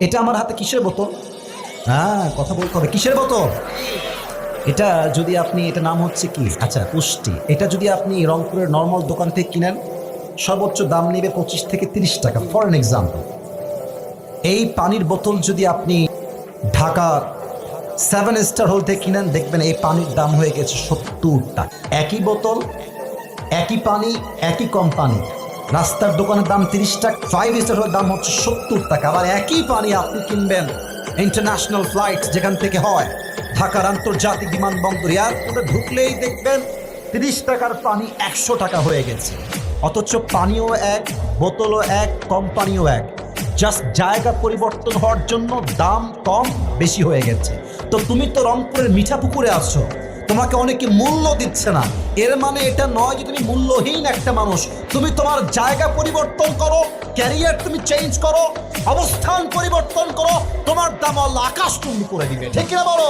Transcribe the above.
এটা আমার হাতে কিসের বোতল? হ্যাঁ, কথা বলতে হবে। কিসের বোতল এটা? যদি আপনি, এটা নাম হচ্ছে কি, আচ্ছা পুষ্টি, এটা যদি আপনি রংপুরের নর্মাল দোকান থেকে কিনেন সর্বোচ্চ দাম নেবে 25 থেকে 30 টাকা ফর এন এক্সাম্পল। এই পানির বোতল যদি আপনি ঢাকা 7 স্টার হোল থেকে কিনেন, দেখবেন এই পানির দাম হয়ে গেছে 70 টাকা। একই বোতল, একই পানি, একই কোম্পানি, রাস্তার দোকানের দাম 30 টাকা, 5 স্টার হোলের দাম হচ্ছে 70 টাকা। আবার একই পানি আপনি কিনবেন ইন্টারন্যাশনাল ফ্লাইট যেখান থেকে হয়, ঢাকার আন্তর্জাতিক বিমানবন্দর এয়ারপোর্টে ঢুকলেই দেখবেন 30 টাকার পানি 100 টাকা হয়ে গেছে। অথচ পানিও এক, বোতলও এক, কোম্পানিও এক, জাস্ট জায়গা পরিবর্তন হওয়ার জন্য দাম কম বেশি হয়ে গেছে। তো তুমি তো রংপুরের মিঠা পুকুরে আছো, তোমাকে অনেকে মূল্য দিচ্ছে না, এর মানে এটা নয় যে তুমি মূল্যহীন একটা মানুষ। তুমি তোমার জায়গা পরিবর্তন করো, ক্যারিয়ার তুমি চেঞ্জ করো, অবস্থান পরিবর্তন করো, তোমার দাম আল্লাহ আকাশ টুকরো করে দিবে। ঠিক কিনা বলো?